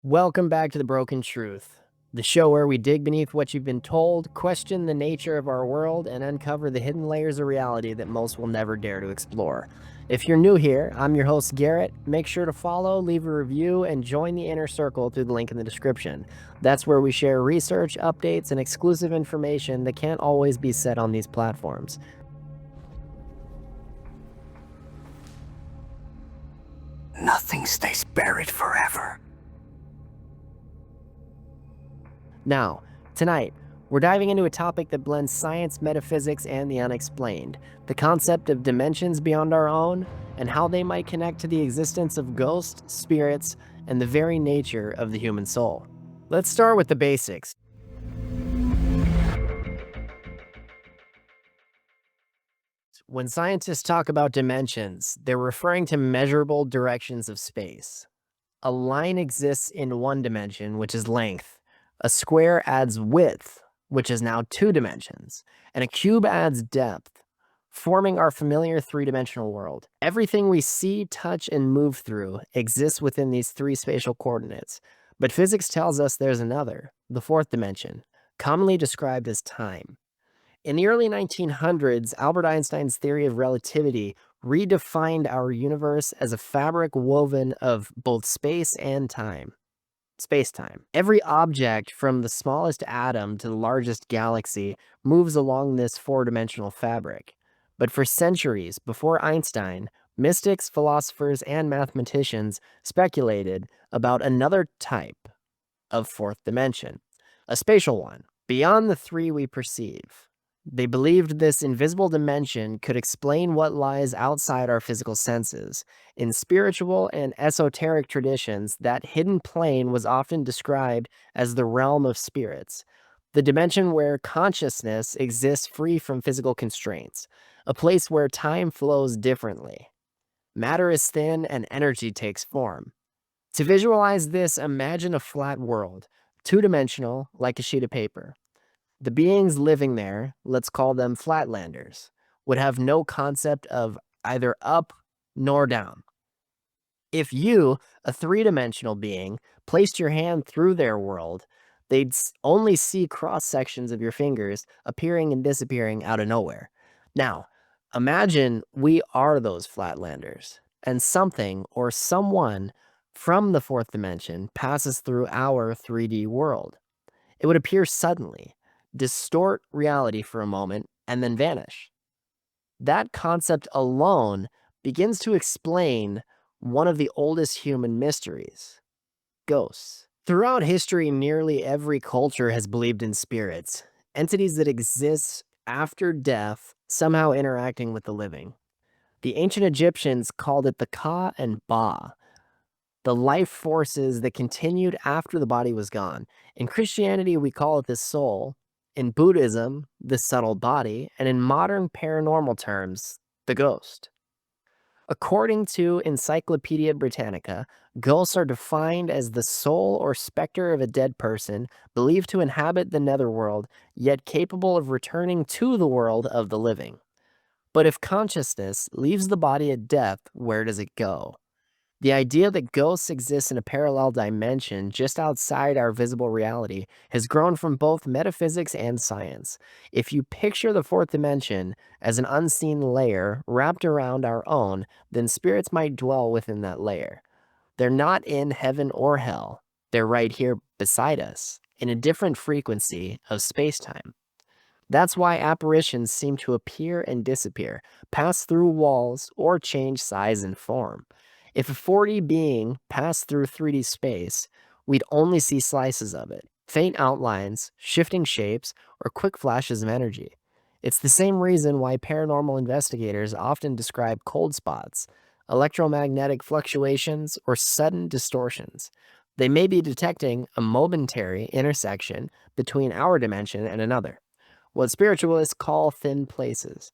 Welcome back to The Broken Truth, the show where we dig beneath what you've been told, question the nature of our world, and uncover the hidden layers of reality that most will never dare to explore. If you're new here, I'm your host, Garrett. Make sure to follow, leave a review, and join the inner circle through the link in the description. That's where we share research, updates, and exclusive information that can't always be said on these platforms. Nothing stays buried forever. Now, tonight, we're diving into a topic that blends science, metaphysics, and the unexplained. The concept of dimensions beyond our own, and how they might connect to the existence of ghosts, spirits, and the very nature of the human soul. Let's start with the basics. When scientists talk about dimensions, they're referring to measurable directions of space. A line exists in one dimension, which is length. A square adds width, which is now 2 dimensions. And a cube adds depth, forming our familiar 3-dimensional world. Everything we see, touch, and move through exists within these 3 spatial coordinates. But physics tells us there's another, the 4th dimension, commonly described as time. In the early 1900s, Albert Einstein's theory of relativity redefined our universe as a fabric woven of both space and time. Space-time. Every object, from the smallest atom to the largest galaxy, moves along this 4-dimensional fabric. But for centuries before Einstein, mystics, philosophers, and mathematicians speculated about another type of 4th dimension, a spatial one, beyond the 3 we perceive. They believed this invisible dimension could explain what lies outside our physical senses. In spiritual and esoteric traditions, that hidden plane was often described as the realm of spirits, the dimension where consciousness exists free from physical constraints, a place where time flows differently. Matter is thin and energy takes form. To visualize this, imagine a flat world, 2-dimensional, like a sheet of paper. The beings living there, let's call them flatlanders, would have no concept of either up nor down. If you, a 3-dimensional being, placed your hand through their world, they'd only see cross sections of your fingers appearing and disappearing out of nowhere. Now, imagine we are those flatlanders, and something or someone from the 4th dimension passes through our 3D world. It would appear suddenly, distort reality for a moment, and then vanish. That concept alone begins to explain one of the oldest human mysteries: ghosts. Throughout history, nearly every culture has believed in spirits, entities that exist after death, somehow interacting with the living. The ancient Egyptians called it the Ka and Ba, the life forces that continued after the body was gone. In Christianity, we call it the soul. In Buddhism, the subtle body, and in modern paranormal terms, the ghost. According to Encyclopedia Britannica, ghosts are defined as the soul or specter of a dead person believed to inhabit the netherworld, yet capable of returning to the world of the living. But if consciousness leaves the body at death, where does it go? The idea that ghosts exist in a parallel dimension just outside our visible reality has grown from both metaphysics and science. If you picture the 4th dimension as an unseen layer wrapped around our own, then spirits might dwell within that layer. They're not in heaven or hell. They're right here beside us, in a different frequency of space-time. That's why apparitions seem to appear and disappear, pass through walls, or change size and form. If a 4D being passed through 3D space, we'd only see slices of it, faint outlines, shifting shapes, or quick flashes of energy. It's the same reason why paranormal investigators often describe cold spots, electromagnetic fluctuations, or sudden distortions. They may be detecting a momentary intersection between our dimension and another, what spiritualists call thin places.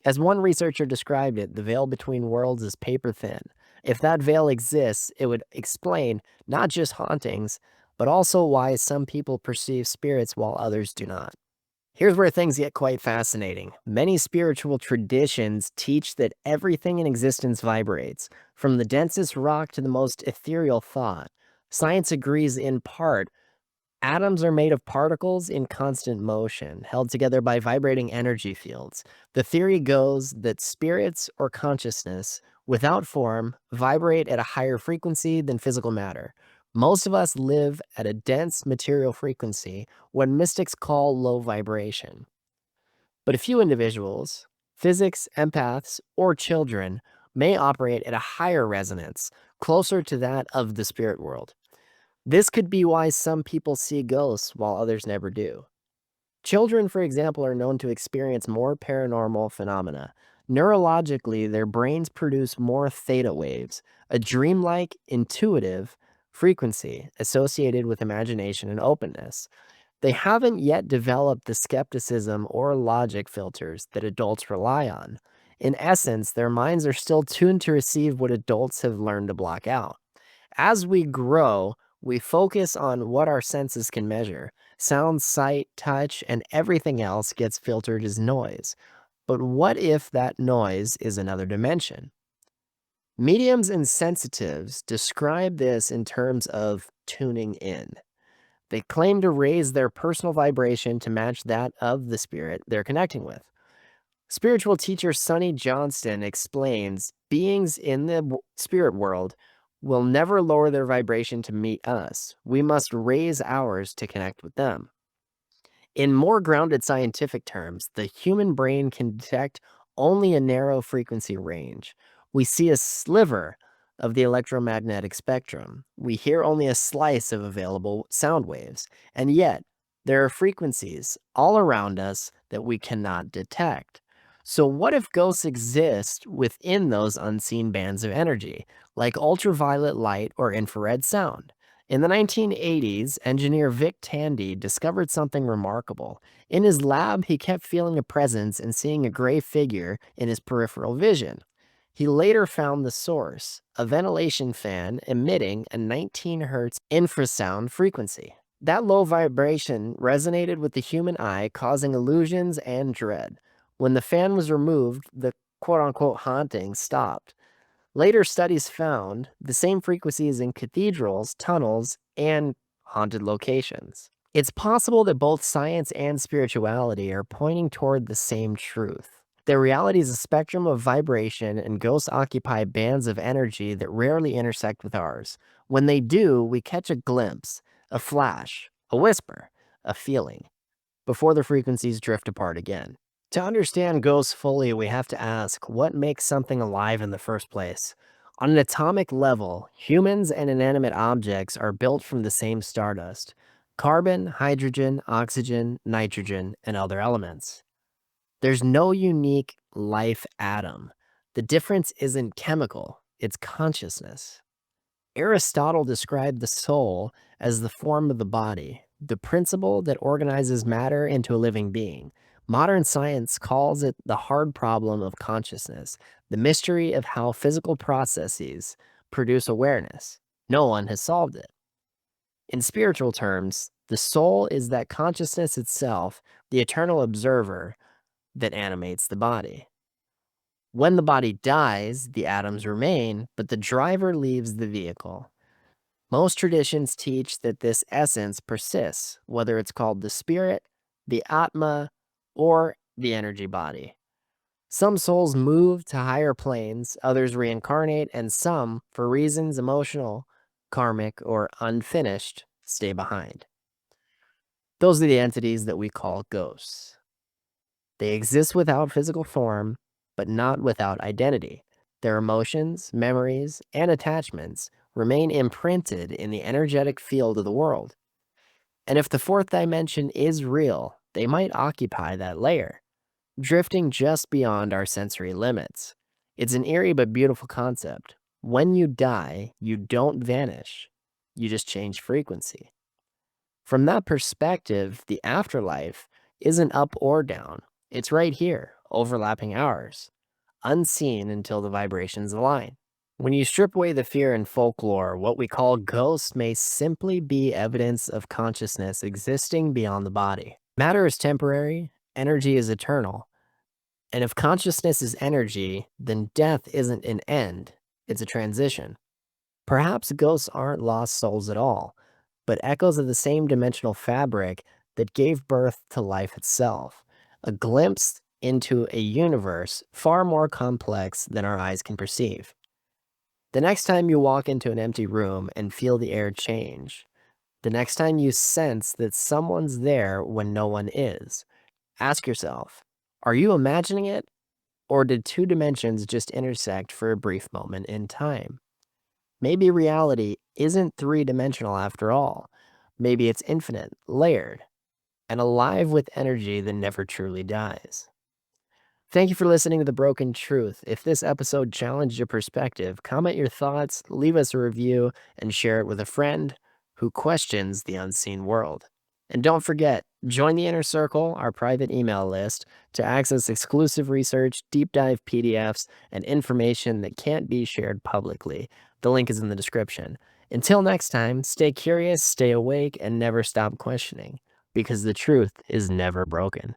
As one researcher described it, the veil between worlds is paper thin. If that veil exists, it would explain not just hauntings, but also why some people perceive spirits while others do not. Here's where things get quite fascinating. Many spiritual traditions teach that everything in existence vibrates, from the densest rock to the most ethereal thought. Science agrees in part. Atoms are made of particles in constant motion, held together by vibrating energy fields. The theory goes that spirits or consciousness, without form, vibrate at a higher frequency than physical matter. Most of us live at a dense material frequency, what mystics call low vibration. But a few individuals, physics, empaths, or children, may operate at a higher resonance, closer to that of the spirit world. This could be why some people see ghosts while others never do. Children, for example, are known to experience more paranormal phenomena. Neurologically, their brains produce more theta waves, a dreamlike, intuitive frequency associated with imagination and openness. They haven't yet developed the skepticism or logic filters that adults rely on. In essence, their minds are still tuned to receive what adults have learned to block out. As we grow, we focus on what our senses can measure. Sound, sight, touch, and everything else gets filtered as noise. But what if that noise is another dimension? Mediums and sensitives describe this in terms of tuning in. They claim to raise their personal vibration to match that of the spirit they're connecting with. Spiritual teacher Sonny Johnston explains beings in the spirit world will never lower their vibration to meet us. We must raise ours to connect with them. In more grounded scientific terms, the human brain can detect only a narrow frequency range. We see a sliver of the electromagnetic spectrum. We hear only a slice of available sound waves. And yet, there are frequencies all around us that we cannot detect. So, what if ghosts exist within those unseen bands of energy, like ultraviolet light or infrared sound? In the 1980s, engineer Vic Tandy discovered something remarkable. In his lab, he kept feeling a presence and seeing a gray figure in his peripheral vision. He later found the source, a ventilation fan emitting a 19 hertz infrasound frequency. That low vibration resonated with the human eye, causing illusions and dread. When the fan was removed, the quote unquote haunting stopped. Later studies found the same frequencies in cathedrals, tunnels, and haunted locations. It's possible that both science and spirituality are pointing toward the same truth. That reality is a spectrum of vibration, and ghosts occupy bands of energy that rarely intersect with ours. When they do, we catch a glimpse, a flash, a whisper, a feeling, before the frequencies drift apart again. To understand ghosts fully, we have to ask what makes something alive in the first place. On an atomic level, humans and inanimate objects are built from the same stardust: carbon, hydrogen, oxygen, nitrogen, and other elements. There's no unique life atom. The difference isn't chemical, it's consciousness. Aristotle described the soul as the form of the body, the principle that organizes matter into a living being. Modern science calls it the hard problem of consciousness, the mystery of how physical processes produce awareness. No one has solved it. In spiritual terms, the soul is that consciousness itself, the eternal observer that animates the body. When the body dies, the atoms remain, but the driver leaves the vehicle. Most traditions teach that this essence persists, whether it's called the spirit, the atma, or the energy body. Some souls move to higher planes, others reincarnate, and some, for reasons emotional, karmic, or unfinished, stay behind. Those are the entities that we call ghosts. They exist without physical form, but not without identity. Their emotions, memories, and attachments remain imprinted in the energetic field of the world. And if the fourth dimension is real, they might occupy that layer, drifting just beyond our sensory limits. It's an eerie but beautiful concept. When you die, you don't vanish, you just change frequency. From that perspective, the afterlife isn't up or down, it's right here, overlapping ours, unseen until the vibrations align. When you strip away the fear and folklore, what we call ghosts may simply be evidence of consciousness existing beyond the body. Matter is temporary, energy is eternal. And if consciousness is energy, then death isn't an end, it's a transition. Perhaps ghosts aren't lost souls at all, but echoes of the same dimensional fabric that gave birth to life itself, a glimpse into a universe far more complex than our eyes can perceive. The next time you walk into an empty room and feel the air change, the next time you sense that someone's there when no one is, ask yourself, are you imagining it, or did two dimensions just intersect for a brief moment in time? Maybe reality isn't three-dimensional after all. Maybe it's infinite, layered, and alive with energy that never truly dies. Thank you for listening to The Broken Truth. If this episode challenged your perspective, comment your thoughts, leave us a review, and share it with a friend who questions the unseen world. And don't forget, join the Inner Circle, our private email list, to access exclusive research, deep dive PDFs, and information that can't be shared publicly. The link is in the description. Until next time, stay curious, stay awake, and never stop questioning, because the truth is never broken.